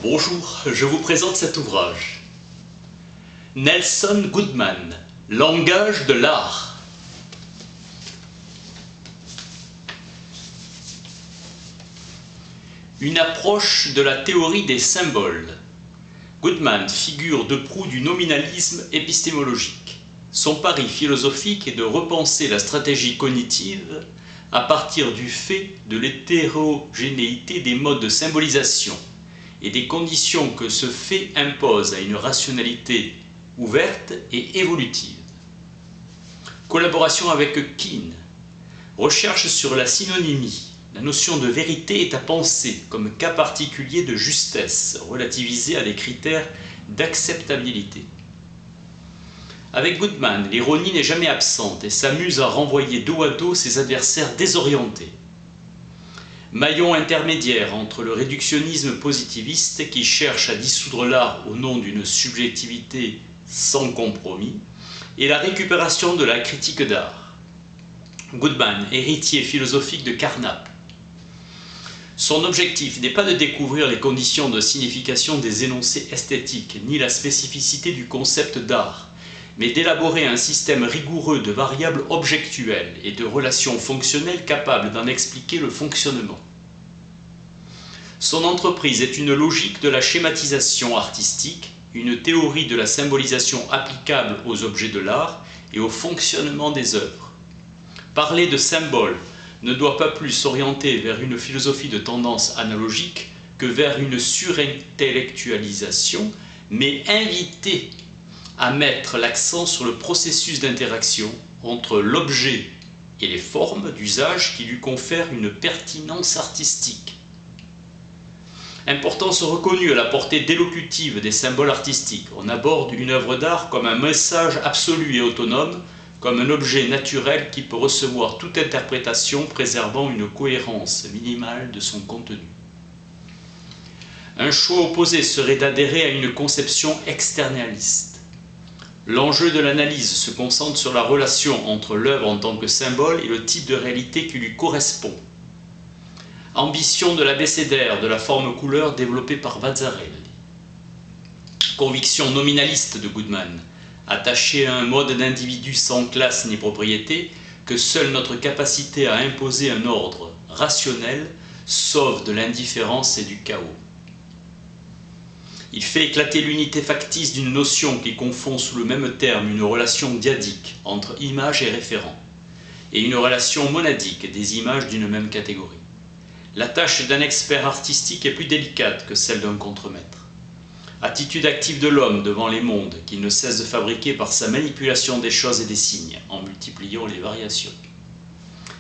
Bonjour, je vous présente cet ouvrage. Nelson Goodman, Langage de l'art. Une approche de la théorie des symboles. Goodman figure de proue du nominalisme épistémologique. Son pari philosophique est de repenser la stratégie cognitive à partir du fait de l'hétérogénéité des modes de symbolisation et des conditions que ce fait impose à une rationalité ouverte et évolutive. Collaboration avec Keane. Recherche sur la synonymie. La notion de vérité est à penser comme cas particulier de justesse, relativisé à des critères d'acceptabilité. Avec Goodman, l'ironie n'est jamais absente et s'amuse à renvoyer dos à dos ses adversaires désorientés. Maillon intermédiaire entre le réductionnisme positiviste qui cherche à dissoudre l'art au nom d'une subjectivité sans compromis et la récupération de la critique d'art. Goodman, héritier philosophique de Carnap. Son objectif n'est pas de découvrir les conditions de signification des énoncés esthétiques ni la spécificité du concept d'art, mais d'élaborer un système rigoureux de variables objectuelles et de relations fonctionnelles capables d'en expliquer le fonctionnement. Son entreprise est une logique de la schématisation artistique, une théorie de la symbolisation applicable aux objets de l'art et au fonctionnement des œuvres. Parler de symbole ne doit pas plus s'orienter vers une philosophie de tendance analogique que vers une surintellectualisation, mais inviter à mettre l'accent sur le processus d'interaction entre l'objet et les formes d'usage qui lui confèrent une pertinence artistique. Importance reconnue à la portée délocutive des symboles artistiques. On aborde une œuvre d'art comme un message absolu et autonome, comme un objet naturel qui peut recevoir toute interprétation préservant une cohérence minimale de son contenu. Un choix opposé serait d'adhérer à une conception externaliste. L'enjeu de l'analyse se concentre sur la relation entre l'œuvre en tant que symbole et le type de réalité qui lui correspond. Ambition de l'abécédaire de la forme-couleur développée par Vazzarelli. Conviction nominaliste de Goodman, attachée à un mode d'individu sans classe ni propriété, que seule notre capacité à imposer un ordre rationnel sauve de l'indifférence et du chaos. Il fait éclater l'unité factice d'une notion qui confond sous le même terme une relation dyadique entre image et référent, et une relation monadique des images d'une même catégorie. La tâche d'un expert artistique est plus délicate que celle d'un contremaître. Attitude active de l'homme devant les mondes qu'il ne cesse de fabriquer par sa manipulation des choses et des signes, en multipliant les variations.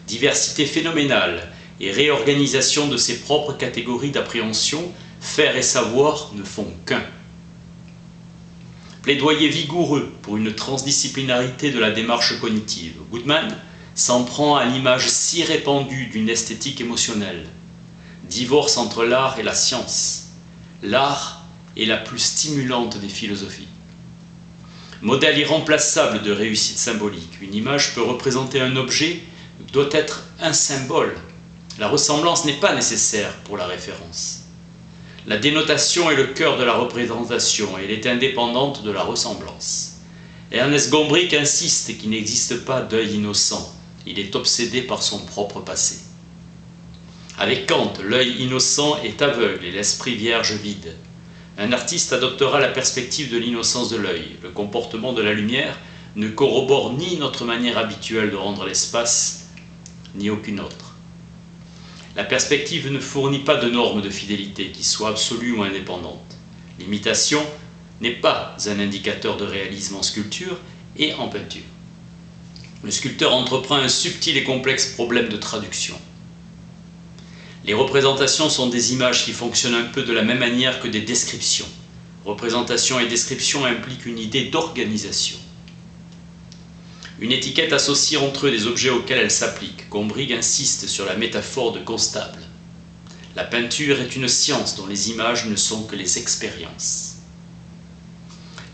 Diversité phénoménale et réorganisation de ses propres catégories d'appréhension, faire et savoir ne font qu'un. Plaidoyer vigoureux pour une transdisciplinarité de la démarche cognitive. Goodman s'en prend à l'image si répandue d'une esthétique émotionnelle. Divorce entre l'art et la science. L'art est la plus stimulante des philosophies. Modèle irremplaçable de réussite symbolique. Une image peut représenter un objet, doit être un symbole. La ressemblance n'est pas nécessaire pour la référence. La dénotation est le cœur de la représentation et elle est indépendante de la ressemblance. Ernest Gombrich insiste qu'il n'existe pas d'œil innocent, il est obsédé par son propre passé. Avec Kant, l'œil innocent est aveugle et l'esprit vierge vide. Un artiste adoptera la perspective de l'innocence de l'œil. Le comportement de la lumière ne corrobore ni notre manière habituelle de rendre l'espace, ni aucune autre. La perspective ne fournit pas de normes de fidélité qui soient absolues ou indépendantes. L'imitation n'est pas un indicateur de réalisme en sculpture et en peinture. Le sculpteur entreprend un subtil et complexe problème de traduction. Les représentations sont des images qui fonctionnent un peu de la même manière que des descriptions. Représentation et description impliquent une idée d'organisation. Une étiquette associe entre eux des objets auxquels elle s'applique. Gombrich insiste sur la métaphore de constable. La peinture est une science dont les images ne sont que les expériences.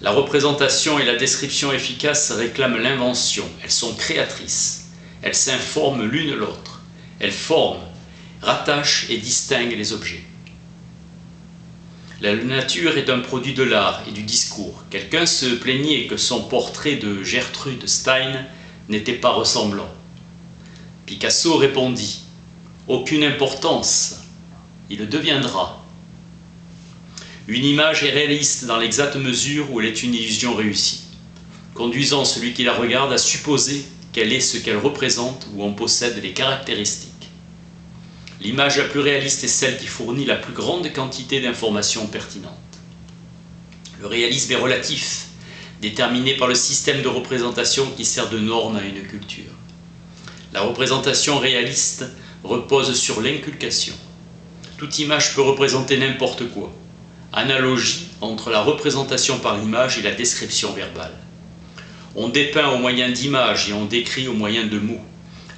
La représentation et la description efficaces réclament l'invention. Elles sont créatrices. Elles s'informent l'une l'autre. Elles forment, rattachent et distinguent les objets. La nature est un produit de l'art et du discours. Quelqu'un se plaignait que son portrait de Gertrude Stein n'était pas ressemblant. Picasso répondit « Aucune importance, il le deviendra ». Une image est réaliste dans l'exacte mesure où elle est une illusion réussie, conduisant celui qui la regarde à supposer qu'elle est ce qu'elle représente ou en possède les caractéristiques. L'image la plus réaliste est celle qui fournit la plus grande quantité d'informations pertinentes. Le réalisme est relatif, déterminé par le système de représentation qui sert de norme à une culture. La représentation réaliste repose sur l'inculcation. Toute image peut représenter n'importe quoi. Analogie entre la représentation par l'image et la description verbale. On dépeint au moyen d'images et on décrit au moyen de mots.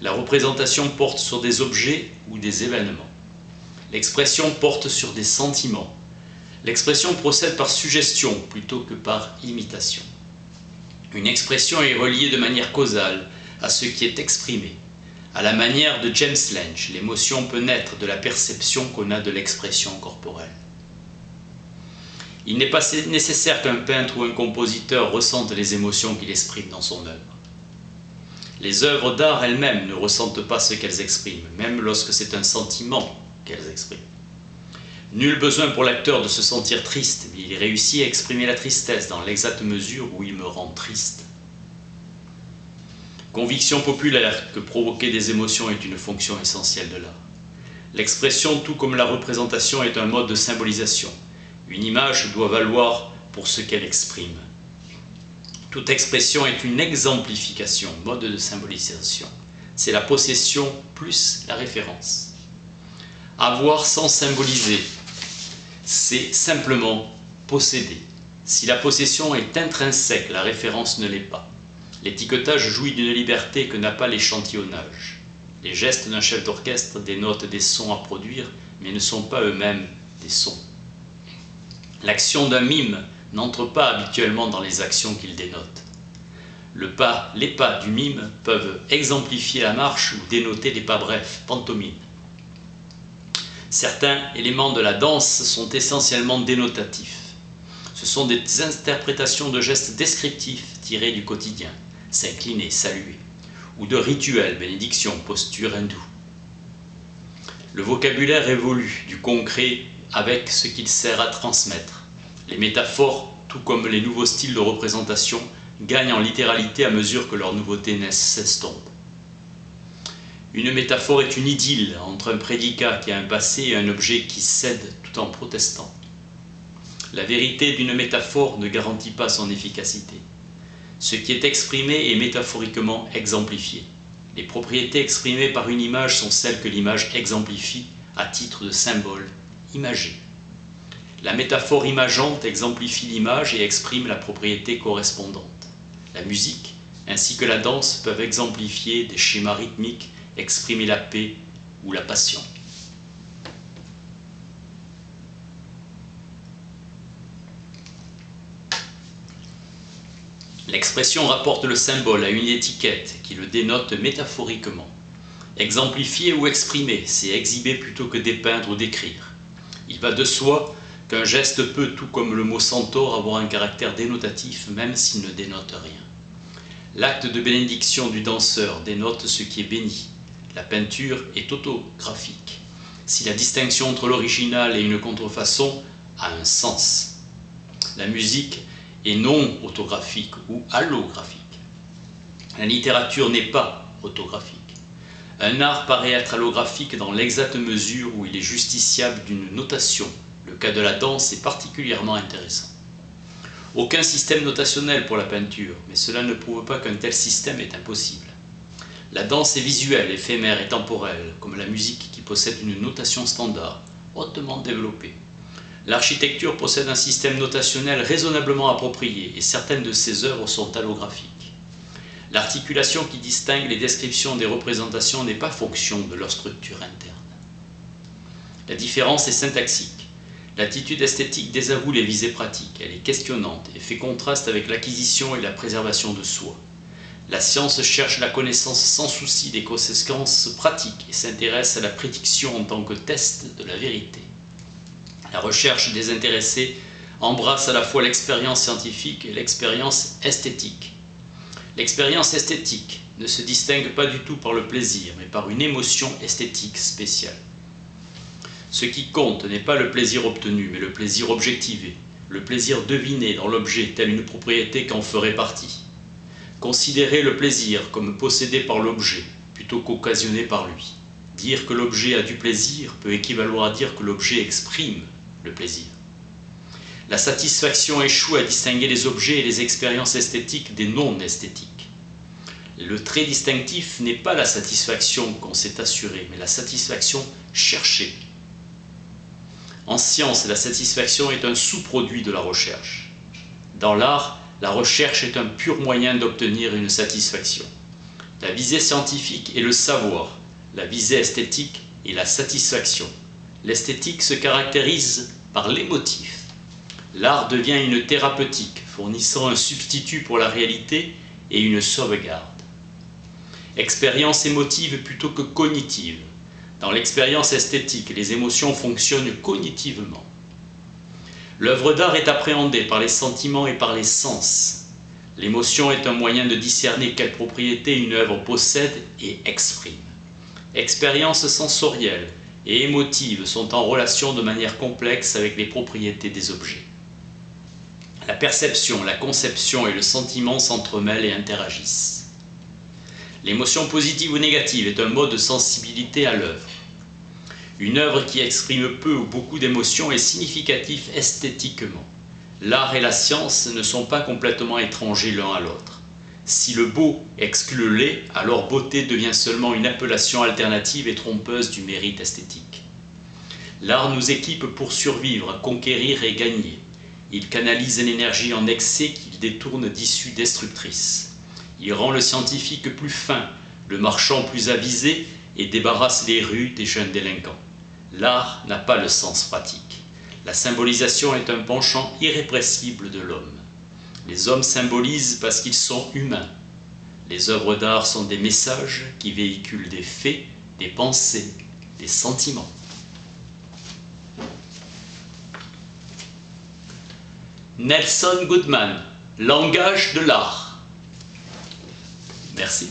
La représentation porte sur des objets ou des événements. L'expression porte sur des sentiments. L'expression procède par suggestion plutôt que par imitation. Une expression est reliée de manière causale à ce qui est exprimé. À la manière de James Lange, l'émotion peut naître de la perception qu'on a de l'expression corporelle. Il n'est pas nécessaire qu'un peintre ou un compositeur ressente les émotions qu'il exprime dans son œuvre. Les œuvres d'art elles-mêmes ne ressentent pas ce qu'elles expriment, même lorsque c'est un sentiment qu'elles expriment. Nul besoin pour l'acteur de se sentir triste, mais il réussit à exprimer la tristesse dans l'exacte mesure où il me rend triste. Conviction populaire que provoquer des émotions est une fonction essentielle de l'art. L'expression, tout comme la représentation, est un mode de symbolisation. Une image doit valoir pour ce qu'elle exprime. Toute expression est une exemplification, mode de symbolisation. C'est la possession plus la référence. Avoir sans symboliser, c'est simplement posséder. Si la possession est intrinsèque, la référence ne l'est pas. L'étiquetage jouit d'une liberté que n'a pas l'échantillonnage. Les gestes d'un chef d'orchestre dénotent des sons à produire, mais ne sont pas eux-mêmes des sons. L'action d'un mime n'entre pas habituellement dans les actions qu'il dénote. Les pas du mime peuvent exemplifier la marche ou dénoter des pas brefs, pantomime. Certains éléments de la danse sont essentiellement dénotatifs. Ce sont des interprétations de gestes descriptifs tirés du quotidien, s'incliner, saluer, ou de rituels, bénédiction, posture hindoue. Le vocabulaire évolue du concret avec ce qu'il sert à transmettre. Les métaphores, tout comme les nouveaux styles de représentation, gagnent en littéralité à mesure que leurs nouveautés s'estompent. Une métaphore est une idylle entre un prédicat qui a un passé et un objet qui cède tout en protestant. La vérité d'une métaphore ne garantit pas son efficacité. Ce qui est exprimé est métaphoriquement exemplifié. Les propriétés exprimées par une image sont celles que l'image exemplifie à titre de symbole imagé. La métaphore imageante exemplifie l'image et exprime la propriété correspondante. La musique, ainsi que la danse, peuvent exemplifier des schémas rythmiques, exprimer la paix ou la passion. L'expression rapporte le symbole à une étiquette qui le dénote métaphoriquement. Exemplifier ou exprimer, c'est exhiber plutôt que dépeindre ou décrire. Il va de soi qu'un geste peut, tout comme le mot centaure, avoir un caractère dénotatif, même s'il ne dénote rien. L'acte de bénédiction du danseur dénote ce qui est béni. La peinture est autographique. Si la distinction entre l'original et une contrefaçon a un sens. La musique est non autographique ou allographique. La littérature n'est pas autographique. Un art paraît être allographique dans l'exacte mesure où il est justiciable d'une notation. Le cas de la danse est particulièrement intéressant. Aucun système notationnel pour la peinture, mais cela ne prouve pas qu'un tel système est impossible. La danse est visuelle, éphémère et temporelle, comme la musique qui possède une notation standard, hautement développée. L'architecture possède un système notationnel raisonnablement approprié et certaines de ses œuvres sont allographiques. L'articulation qui distingue les descriptions des représentations n'est pas fonction de leur structure interne. La différence est syntaxique. L'attitude esthétique désavoue les visées pratiques, elle est questionnante et fait contraste avec l'acquisition et la préservation de soi. La science cherche la connaissance sans souci des conséquences pratiques et s'intéresse à la prédiction en tant que test de la vérité. La recherche désintéressée embrasse à la fois l'expérience scientifique et l'expérience esthétique. L'expérience esthétique ne se distingue pas du tout par le plaisir, mais par une émotion esthétique spéciale. Ce qui compte n'est pas le plaisir obtenu, mais le plaisir objectivé, le plaisir deviné dans l'objet, telle une propriété qu'en ferait partie. Considérer le plaisir comme possédé par l'objet, plutôt qu'occasionné par lui. Dire que l'objet a du plaisir peut équivaloir à dire que l'objet exprime le plaisir. La satisfaction échoue à distinguer les objets et les expériences esthétiques des non-esthétiques. Le trait distinctif n'est pas la satisfaction qu'on s'est assurée, mais la satisfaction cherchée. En science, la satisfaction est un sous-produit de la recherche. Dans l'art, la recherche est un pur moyen d'obtenir une satisfaction. La visée scientifique est le savoir, la visée esthétique est la satisfaction. L'esthétique se caractérise par l'émotif. L'art devient une thérapeutique, fournissant un substitut pour la réalité et une sauvegarde. Expérience émotive plutôt que cognitive. Dans l'expérience esthétique, les émotions fonctionnent cognitivement. L'œuvre d'art est appréhendée par les sentiments et par les sens. L'émotion est un moyen de discerner quelle propriété une œuvre possède et exprime. Expériences sensorielles et émotives sont en relation de manière complexe avec les propriétés des objets. La perception, la conception et le sentiment s'entremêlent et interagissent. L'émotion positive ou négative est un mode de sensibilité à l'œuvre. Une œuvre qui exprime peu ou beaucoup d'émotions est significative esthétiquement. L'art et la science ne sont pas complètement étrangers l'un à l'autre. Si le beau exclut le laid, alors beauté devient seulement une appellation alternative et trompeuse du mérite esthétique. L'art nous équipe pour survivre, conquérir et gagner. Il canalise l'énergie en excès qu'il détourne d'issues destructrices. Il rend le scientifique plus fin, le marchand plus avisé et débarrasse les rues des jeunes délinquants. L'art n'a pas le sens pratique. La symbolisation est un penchant irrépressible de l'homme. Les hommes symbolisent parce qu'ils sont humains. Les œuvres d'art sont des messages qui véhiculent des faits, des pensées, des sentiments. Nelson Goodman, langage de l'art. Merci.